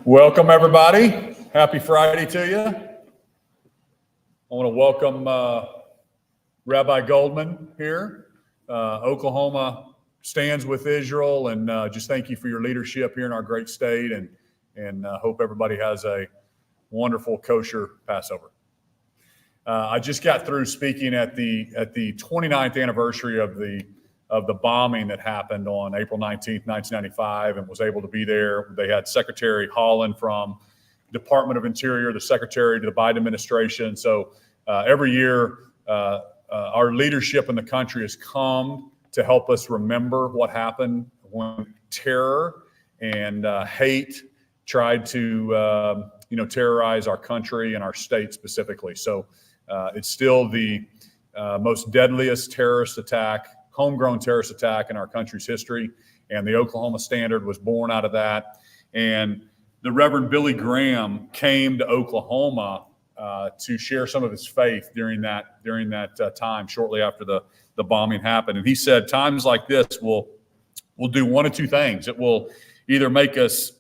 Welcome, everybody. Happy Friday to you. I want to welcome Rabbi Goldman here. Oklahoma stands with Israel, and just thank you for your leadership here in our great state, and hope everybody has a wonderful kosher Passover. I just got through speaking at the 29th anniversary of the bombing that happened on April 19th, 1995, and was able to be there. They had Secretary Holland from Department of Interior, the Secretary to the Biden administration. So every year, our leadership in the country has come to help us remember what happened when terror and hate tried to terrorize our country and our state specifically. So it's still the most deadliest terrorist attack, homegrown terrorist attack in our country's history. And the Oklahoma Standard was born out of that. And the Reverend Billy Graham came to Oklahoma to share some of his faith during that time, shortly after the bombing happened. And he said, times like this will do one of two things. It will either make us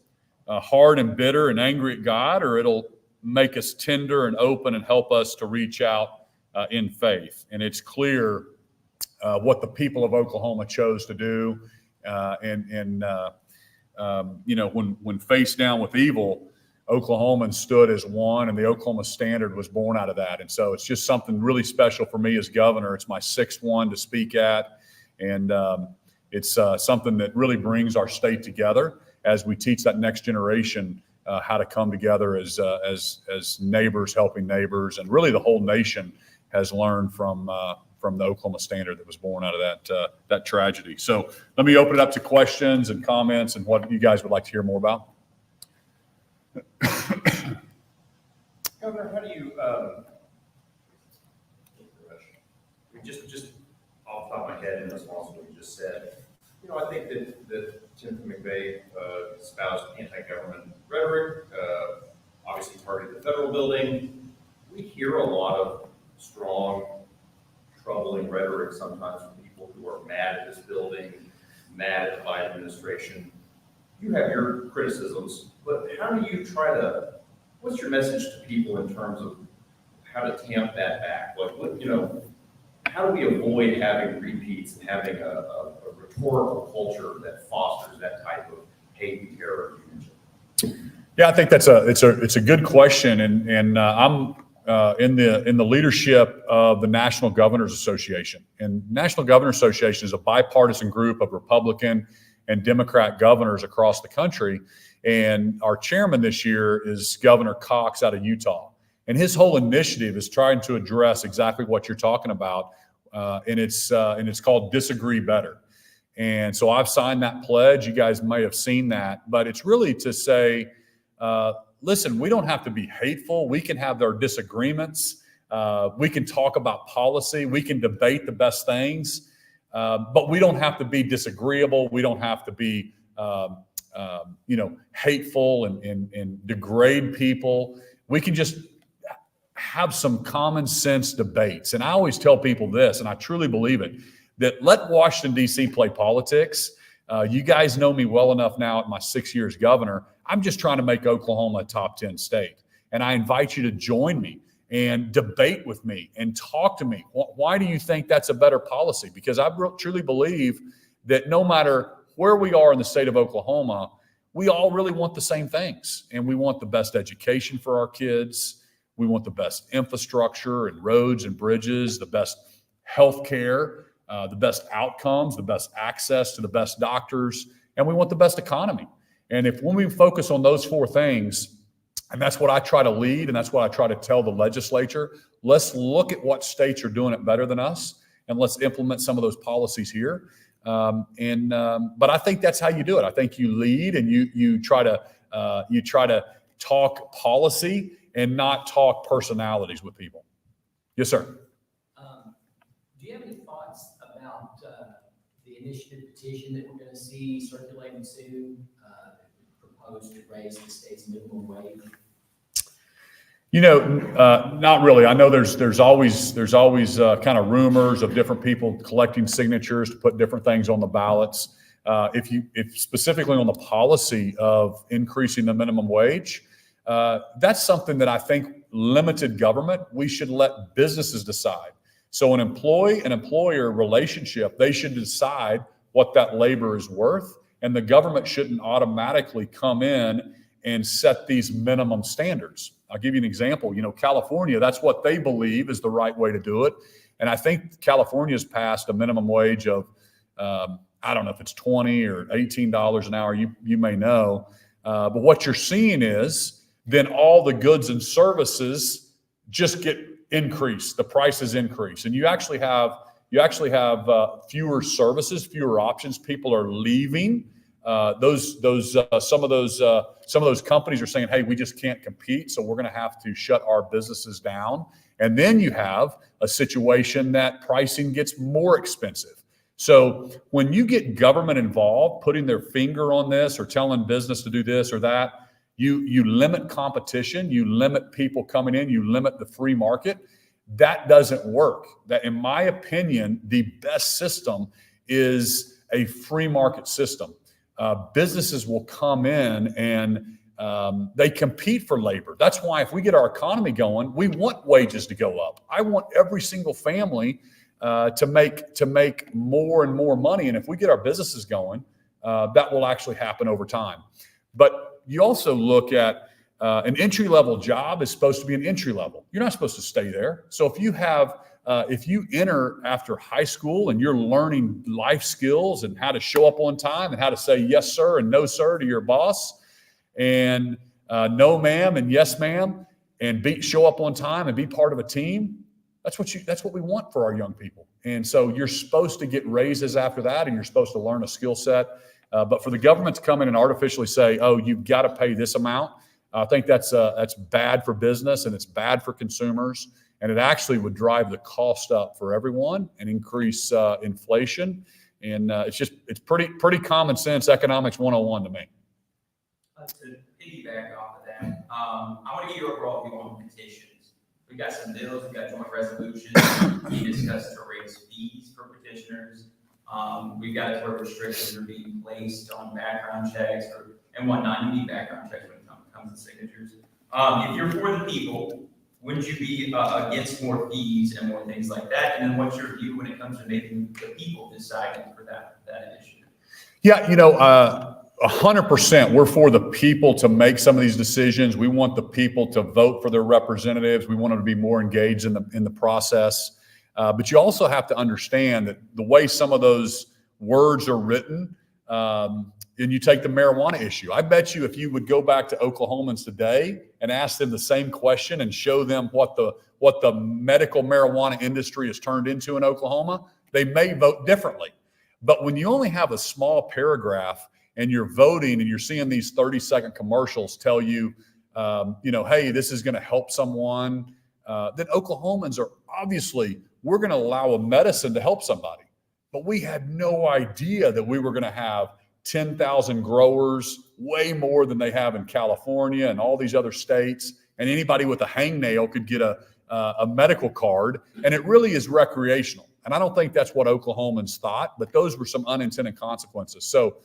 hard and bitter and angry at God, or it'll make us tender and open and help us to reach out in faith. And it's clear what the people of Oklahoma chose to do. When faced down with evil, Oklahomans stood as one, and the Oklahoma Standard was born out of that. And so it's just something really special for me as governor. It's my sixth one to speak at, and it's something that really brings our state together as we teach that next generation how to come together as neighbors helping neighbors, and really the whole nation has learned from the Oklahoma Standard that was born out of that tragedy. So let me open it up to questions and comments and what you guys would like to hear more about. Governor, how do you, just off the top of my head in response to what you just said, I think that Timothy McVeigh espoused anti-government rhetoric, obviously targeted the federal building. We hear a lot of strong, troubling rhetoric sometimes from people who are mad at this building, mad at the Biden administration. You have your criticisms, but how do you what's your message to people in terms of how to tamp that back? How do we avoid having repeats and having a rhetorical culture that fosters that type of hate and terror you mentioned? Yeah, I think it's a good question, and I'm in the leadership of the National Governors Association. And National Governors Association is a bipartisan group of Republican and Democrat governors across the country. And our chairman this year is Governor Cox out of Utah. And his whole initiative is trying to address exactly what you're talking about. And it's called Disagree Better. And so I've signed that pledge. You guys may have seen that, but it's really to say, listen, we don't have to be hateful. We can have our disagreements. We can talk about policy. We can debate the best things, but we don't have to be disagreeable. We don't have to be, hateful and degrade people. We can just have some common sense debates. And I always tell people this, and I truly believe it, that let Washington, D.C. play politics. You guys know me well enough now at my 6 years governor. I'm just trying to make Oklahoma a top 10 state. And I invite you to join me and debate with me and talk to me. Why do you think that's a better policy? Because I truly believe that no matter where we are in the state of Oklahoma, we all really want the same things. And we want the best education for our kids. We want the best infrastructure and roads and bridges, the best health care, the best outcomes, the best access to the best doctors, and we want the best economy. And when we focus on those four things, and that's what I try to lead, and that's what I try to tell the legislature, let's look at what states are doing it better than us, and let's implement some of those policies here. But I think that's how you do it. I think you lead and you try to talk policy and not talk personalities with people. Yes, sir. Do you have any thoughts about the initiative petition that we're going to see circulating soon, proposed to raise the state's minimum wage? Not really. I know there's always kind of rumors of different people collecting signatures to put different things on the ballots. If specifically on the policy of increasing the minimum wage, that's something that I think limited government, we should let businesses decide. So an employee and employer relationship, they should decide what that labor is worth, and the government shouldn't automatically come in and set these minimum standards. I'll give you an example. California, that's what they believe is the right way to do it. And I think California's passed a minimum wage of, I don't know if it's $20 or $18 an hour, you may know. But what you're seeing is then all the goods and services just get increased. The prices increase. And you actually have fewer services, fewer options. People are leaving. Some of those companies are saying, hey, we just can't compete, so we're going to have to shut our businesses down. And then you have a situation that pricing gets more expensive. So when you get government involved, putting their finger on this or telling business to do this or that, you limit competition, you limit people coming in, you limit the free market. That doesn't work. That, in my opinion, the best system is a free market system. Businesses will come in and they compete for labor. That's why if we get our economy going, we want wages to go up. I want every single family to make more and more money. And if we get our businesses going, that will actually happen over time. But you also look at an entry-level job is supposed to be an entry level. You're not supposed to stay there. So if you enter after high school and you're learning life skills and how to show up on time and how to say yes, sir, and no, sir, to your boss, and no, ma'am, and yes, ma'am, and show up on time and be part of a team, that's what we want for our young people. And so you're supposed to get raises after that, and you're supposed to learn a skill set. But for the government to come in and artificially say, oh, you've got to pay this amount, I think that's bad for business and it's bad for consumers. And it actually would drive the cost up for everyone and increase inflation. And it's pretty common sense economics 101 to me. To piggyback off of that, I want to get your overall view on petitions. We got some bills, we got joint resolutions. We discussed to raise fees for petitioners. We've got where restrictions are being placed on background checks and whatnot. You need background checks when it comes to signatures. If you're for the people, wouldn't you be against more fees and more things like that? And then what's your view when it comes to making the people deciding for that initiative? Yeah, 100%. We're for the people to make some of these decisions. We want the people to vote for their representatives. We want them to be more engaged in the process. But you also have to understand that the way some of those words are written, and you take the marijuana issue. I bet you if you would go back to Oklahomans today and ask them the same question and show them what the medical marijuana industry has turned into in Oklahoma, they may vote differently. But when you only have a small paragraph and you're voting and you're seeing these 30-second commercials tell you, hey, this is going to help someone, then Oklahomans are obviously, we're going to allow a medicine to help somebody. But we had no idea that we were going to have 10,000 growers, way more than they have in California and all these other states. And anybody with a hangnail could get a medical card. And it really is recreational. And I don't think that's what Oklahomans thought, but those were some unintended consequences. So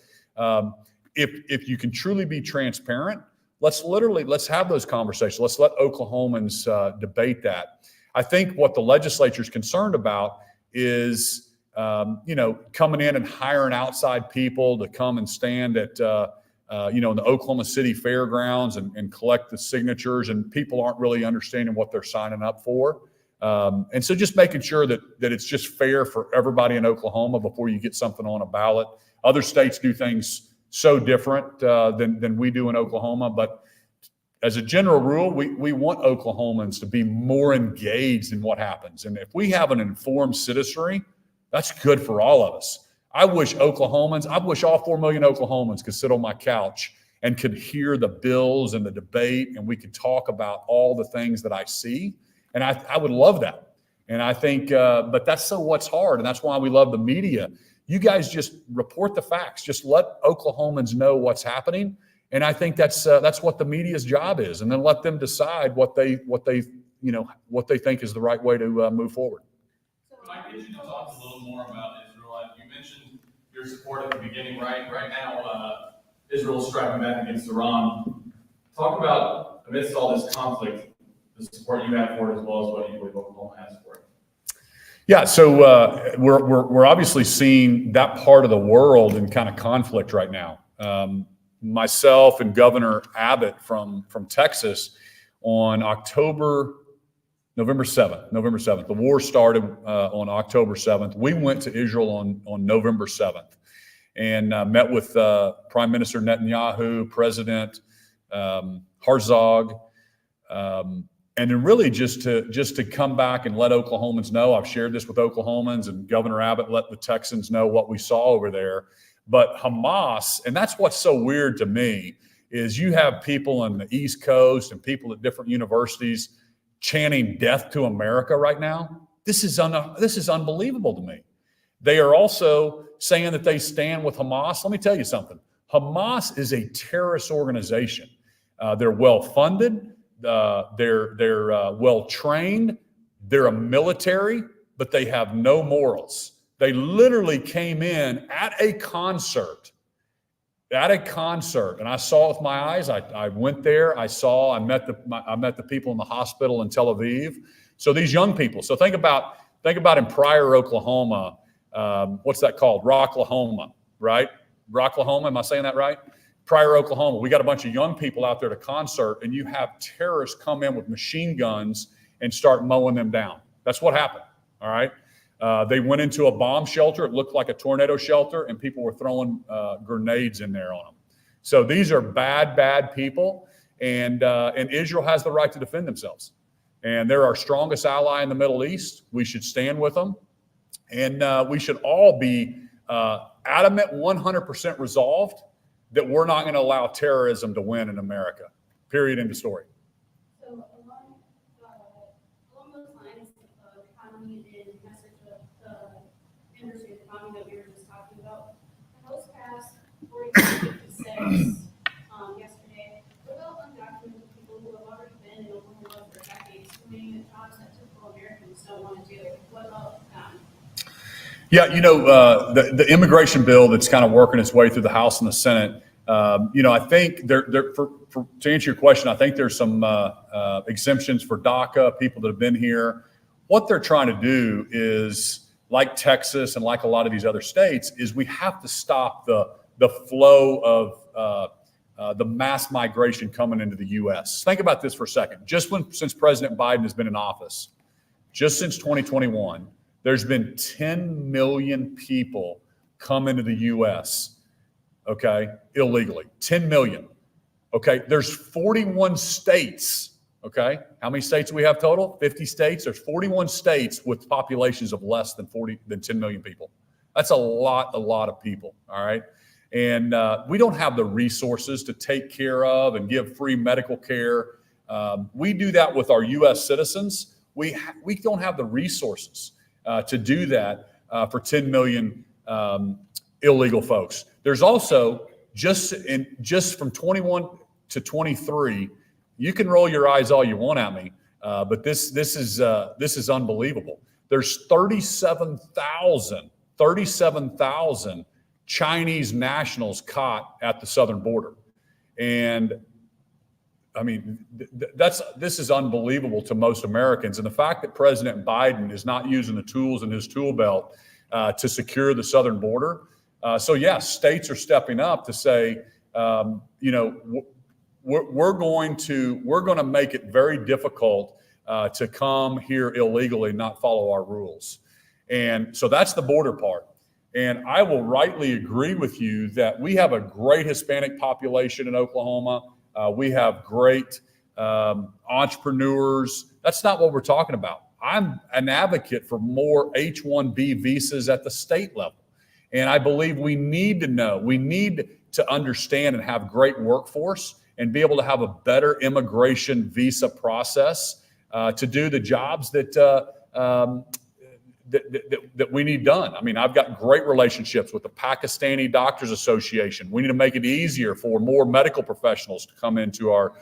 if you can truly be transparent, let's have those conversations. Let's let Oklahomans debate that. I think what the legislature is concerned about is coming in and hiring outside people to come and stand at, in the Oklahoma City fairgrounds and collect the signatures, and people aren't really understanding what they're signing up for. And so just making sure that it's just fair for everybody in Oklahoma before you get something on a ballot. Other states do things so different than we do in Oklahoma, but as a general rule, we want Oklahomans to be more engaged in what happens. And if we have an informed citizenry, that's good for all of us. I wish all 4 million Oklahomans could sit on my couch and could hear the bills and the debate, and we could talk about all the things that I see. And I would love that. And I think, but that's what's hard. And that's why we love the media. You guys just report the facts. Just let Oklahomans know what's happening. And I think that's what the media's job is. And then let them decide what they think is the right way to move forward. Mike, could you talk a little more about Israel? You mentioned your your support at the beginning, right? Right now, Israel's striking back against Iran. Talk about, amidst all this conflict, the support you have for it as well as what you believe Oklahoma has for it. Yeah, so we're obviously seeing that part of the world in kind of conflict right now. Myself and Governor Abbott from Texas on November 7th. The war started on October 7th. We went to Israel on November 7th and met with Prime Minister Netanyahu, President Herzog, and then really just to come back and let Oklahomans know. I've shared this with Oklahomans, and Governor Abbott let the Texans know what we saw over there. But Hamas, and that's what's so weird to me, is you have people on the East Coast and people at different universities chanting "Death to America" right now. This is unbelievable to me. They are also saying that they stand with Hamas. Let me tell you something. Hamas is a terrorist organization. They're well funded. They're well trained. They're a military, but they have no morals. They literally came in at a concert, and I saw it with my eyes. I went there. I met the people in the hospital in Tel Aviv. So these young people. So think about in Pryor, Oklahoma. What's that called? Rocklahoma, right? Rocklahoma. Am I saying that right? Pryor, Oklahoma. We got a bunch of young people out there to concert, and you have terrorists come in with machine guns and start mowing them down. That's what happened. All right. They went into a bomb shelter. It looked like a tornado shelter, and people were throwing grenades in there on them. So these are bad people, and Israel has the right to defend themselves. And they're our strongest ally in the Middle East. We should stand with them, and we should all be adamant, 100% resolved that we're not going to allow terrorism to win in America. Period. End of story. So along those lines, the economy and message of the industry of the economy that we were just talking about, the House passed 4656 yesterday. What about undocumented people who have already been in Oklahoma for decades doing jobs that typical Americans don't want to do? What about them? Yeah, the immigration bill that's kind of working its way through the House and the Senate. I think to answer your question, I think there's some exemptions for DACA, people that have been here. What they're trying to do is, like Texas and like a lot of these other states, is we have to stop the flow of the mass migration coming into the U.S. Think about this for a second. Since President Biden has been in office, just since 2021, there's been 10 million people come into the U.S., okay, illegally. 10 million. Okay, there's 41 states, okay? How many states do we have total? 50 states. There's 41 states with populations of less than 10 million people. That's a lot of people, all right? And we don't have the resources to take care of and give free medical care. We do that with our U.S. citizens. We don't have the resources to do that for 10 million illegal folks. There's also just from 21 to 23. You can roll your eyes all you want at me, but this is unbelievable. There's 37,000 Chinese nationals caught at the southern border, and I mean, this is unbelievable to most Americans. And the fact that President Biden is not using the tools in his tool belt to secure the southern border. So yes, states are stepping up to say, we're going to make it very difficult to come here illegally and not follow our rules. And so that's the border part. And I will rightly agree with you that we have a great Hispanic population in Oklahoma. We have great entrepreneurs. That's not what we're talking about. I'm an advocate for more H-1B visas at the state level. And I believe we need to understand and have great workforce and be able to have a better immigration visa process to do the jobs that we need done. I mean, I've got great relationships with the Pakistani Doctors Association. We need to make it easier for more medical professionals to come into our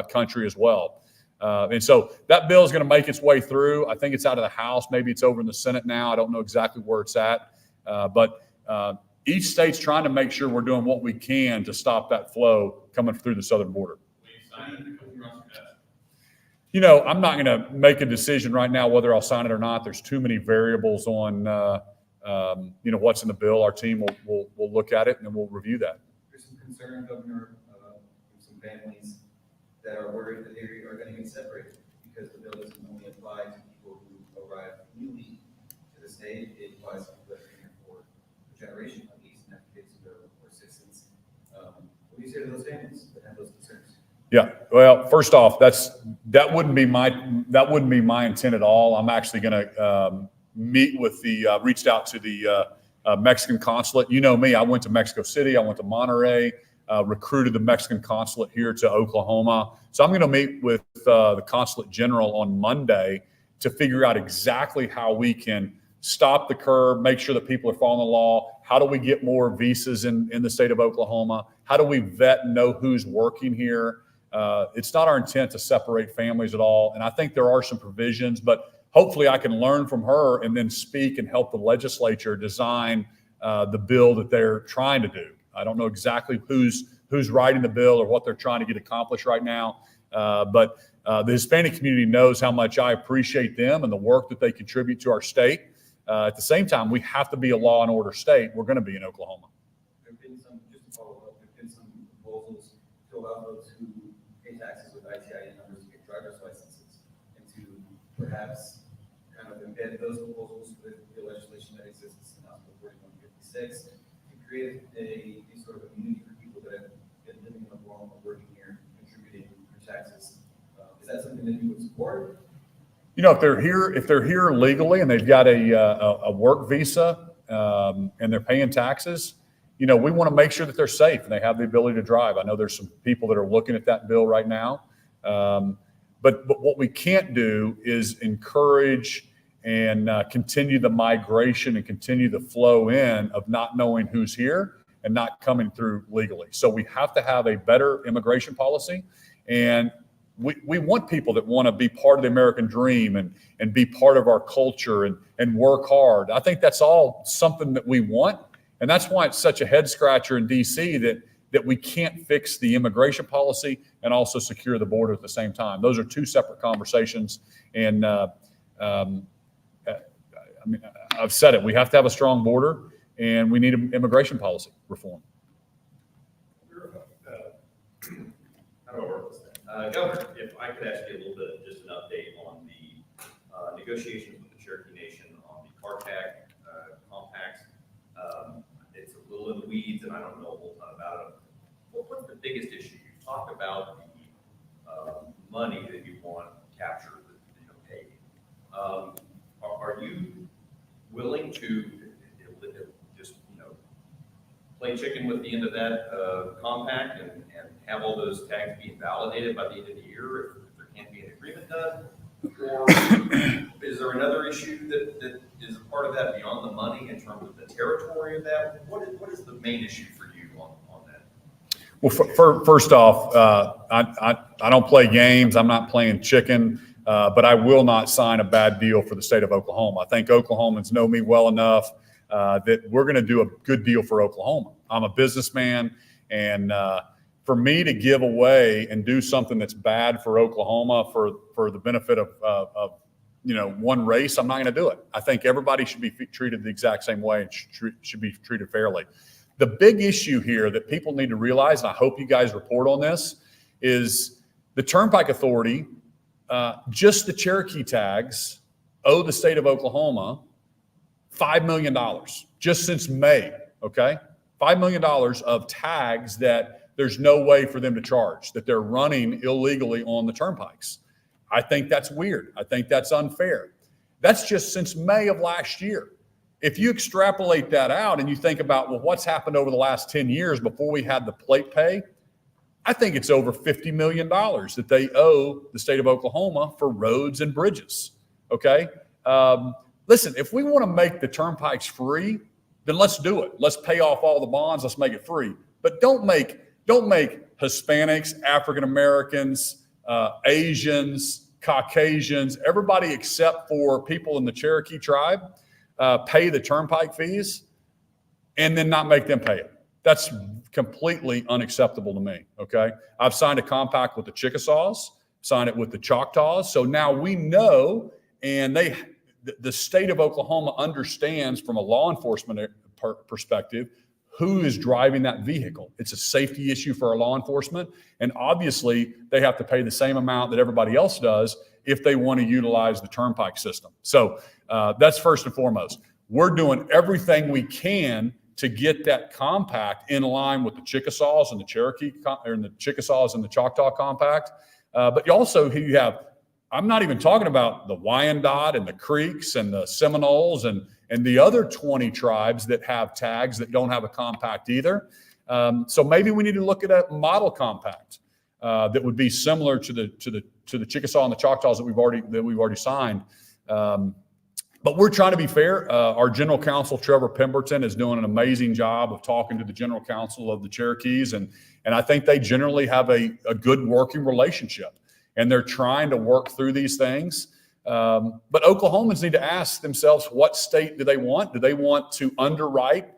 country as well. And so that bill is going to make its way through. I think it's out of the House. Maybe it's over in the Senate now. I don't know exactly where it's at. But each state's trying to make sure we're doing what we can to stop that flow coming through the southern border. We signed it, it runs fast. You know, I'm not going to make a decision right now whether I'll sign it or not. There's too many variables on, you know, what's in the bill. Our team will look at it and then we'll review that. There's some concern, Governor, from some families that are worried that they are going to get separated because the bill doesn't only apply to people who arrive newly to the state. It applies to people that have been here for a generation at least, and have kids who are citizens. What do you say to those families that have those concerns? Yeah. Well, first off, that wouldn't be my intent at all. I'm actually going to meet with reached out to the Mexican consulate. You know me, I went to Mexico City, I went to Monterey, recruited the Mexican consulate here to Oklahoma. So I'm going to meet with the consulate general on Monday to figure out exactly how we can stop the curve, make sure that people are following the law. How do we get more visas in the state of Oklahoma? How do we vet and know who's working here? It's not our intent to separate families at all. And I think there are some provisions, but hopefully I can learn from her and then speak and help the legislature design the bill that they're trying to do. I don't know exactly who's writing the bill or what they're trying to get accomplished right now. But the Hispanic community knows how much I appreciate them and the work that they contribute to our state. At the same time, we have to be a law and order state. We're going to be in Oklahoma. There have been some, just to follow up, there have been some proposals to allow those who pay taxes with ITIN numbers to get driver's licenses and to perhaps kind of embed those proposals with the legislation that exists in House Bill 4156 to create a sort of immunity for people that have been living in Oklahoma, working here, contributing for taxes. Is that something that you would support? You know, if they're here legally and they've got a work visa and they're paying taxes, you know, we want to make sure that they're safe and they have the ability to drive. I know there's some people that are looking at that bill right now. But what we can't do is encourage and continue the migration and continue the flow in of not knowing who's here and not coming through legally. So we have to have a better immigration policy. And we want people that want to be part of the American dream and be part of our culture and work hard. I think that's all something that we want. And that's why it's such a head scratcher in DC that we can't fix the immigration policy and also secure the border at the same time. Those are two separate conversations. And I mean, I've said it, we have to have a strong border and we need an immigration policy reform. How do I work this thing? Governor, if I could ask you a little bit, just an update on the negotiations with the Cherokee Nation on the CARTAC compacts. It's a little in the weeds and I don't know a whole ton about it. What's the biggest issue? You talk about the money that you want captured, paid. Are you willing to just, play chicken with the end of that compact and have all those tags being validated by the end of the year if there can't be an agreement done? Or is there another issue that is a part of that beyond the money in terms of the territory of that? What is the main issue for you on that? Well, first off, I don't play games. I'm not playing chicken, but I will not sign a bad deal for the state of Oklahoma. I think Oklahomans know me well enough that we're going to do a good deal for Oklahoma. I'm a businessman, and for me to give away and do something that's bad for Oklahoma for the benefit of one race, I'm not going to do it. I think everybody should be treated the exact same way and should be treated fairly. The big issue here that people need to realize, and I hope you guys report on this, is the Turnpike Authority, just the Cherokee tags, owe the state of Oklahoma $5 million just since May, okay? $5 million of tags that there's no way for them to charge, that they're running illegally on the turnpikes. I think that's weird. I think that's unfair. That's just since May of last year. If you extrapolate that out and you think about, well, what's happened over the last 10 years before we had the plate pay, I think it's over $50 million that they owe the state of Oklahoma for roads and bridges, okay? Listen, if we want to make the turnpikes free, then let's do it. Let's pay off all the bonds. Let's make it free. But don't make Hispanics, African Americans, Asians, Caucasians, everybody except for people in the Cherokee tribe pay the turnpike fees. and then not make them pay it. That's completely unacceptable to me, okay? I've signed a compact with the Chickasaws, signed it with the Choctaws, so now we know, and the state of Oklahoma understands from a law enforcement perspective who is driving that vehicle. It's a safety issue for our law enforcement, and obviously they have to pay the same amount that everybody else does if they want to utilize the turnpike system. So that's first and foremost. We're doing everything we can to get that compact in line with the Chickasaws and the Cherokee, or the Chickasaws and the Choctaw compact. But also you have, I'm not even talking about the Wyandotte and the Creeks and the Seminoles and the other 20 tribes that have tags that don't have a compact either. So maybe we need to look at a model compact that would be similar to the Chickasaw and the Choctaws that we've already signed. But we're trying to be fair. Our general counsel, Trevor Pemberton, is doing an amazing job of talking to the general counsel of the Cherokees. And I think they generally have a good working relationship. And they're trying to work through these things. But Oklahomans need to ask themselves, what state do they want? Do they want to underwrite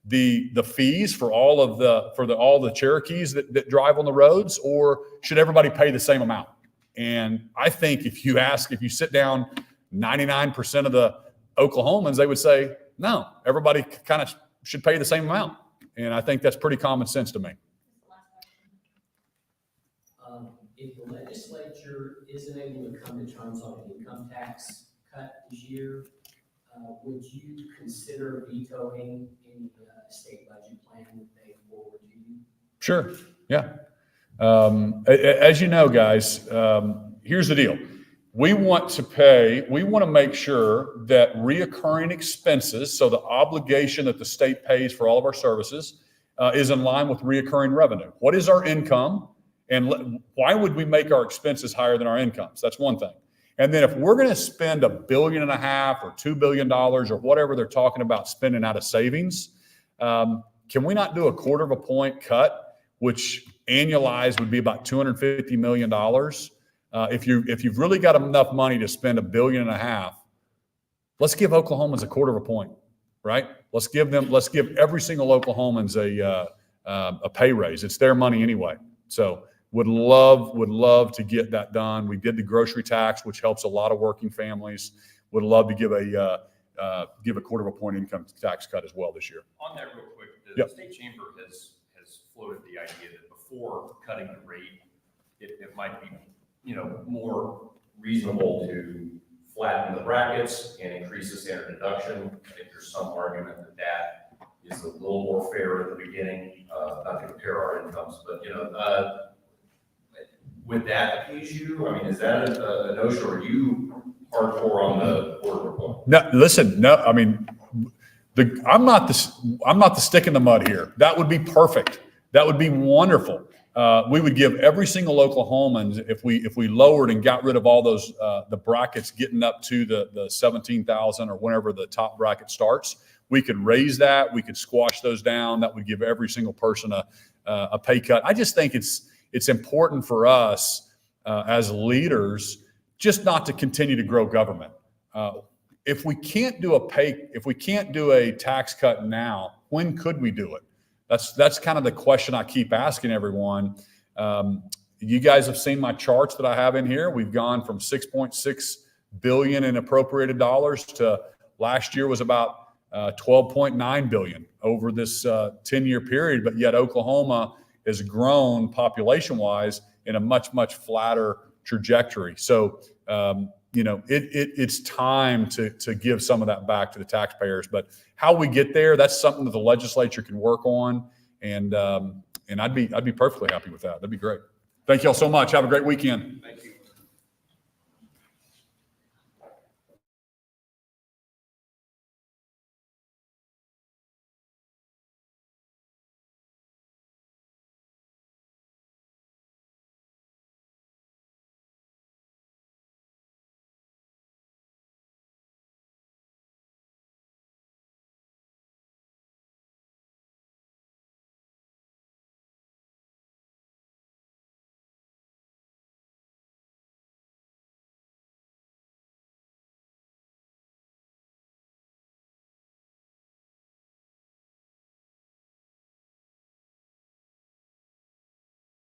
the fees for all the Cherokees that drive on the roads, or should everybody pay the same amount? And I think if you sit down 99% of the Oklahomans, they would say, no, everybody kind of should pay the same amount. And I think that's pretty common sense to me. If the legislature isn't able to come to terms on an income tax cut this year, would you consider vetoing any state budget plan that they forward to you? Sure. Yeah. As you know, guys, here's the deal. We want to make sure that reoccurring expenses, so the obligation that the state pays for all of our services, is in line with reoccurring revenue. What is our income? And why would we make our expenses higher than our incomes? That's one thing. And then if we're going to spend $1.5 billion or $2 billion or whatever they're talking about spending out of savings, can we not do a 1/4 point cut, which annualized would be about $250 million? If you've really got enough money to spend $1.5 billion, let's give Oklahomans a 1/4 point, right? Let's give every single Oklahomans a pay raise. It's their money anyway. So would love to get that done. We did the grocery tax, which helps a lot of working families. Would love to give a 1/4 point income tax cut as well this year. On that real quick, Yep. the state chamber has floated the idea that before cutting the rate, it might be, more reasonable to flatten the brackets and increase the standard deduction. I think there's some argument that is a little more fair at the beginning, not to compare our incomes, but, would that appease you? I mean, is that a notion, or are you hardcore on the 1/4 point? No, listen, no, I mean, I'm not the stick in the mud here. That would be perfect. That would be wonderful. We would give every single Oklahomans, if we lowered and got rid of all those the brackets getting up to the 17,000 or whenever the top bracket starts, we could raise that. We could squash those down. That would give every single person a pay cut. I just think it's important for us as leaders just not to continue to grow government. If we can't do a tax cut now, when could we do it? That's kind of the question I keep asking everyone. You guys have seen my charts that I have in here. We've gone from $6.6 billion in appropriated dollars to last year was about $12.9 billion over this 10-year period. But yet Oklahoma has grown population-wise in a much, much flatter trajectory. So, it's time to give some of that back to the taxpayers. But how we get there, that's something that the legislature can work on. And I'd be perfectly happy with that. That'd be great. Thank you all so much. Have a great weekend.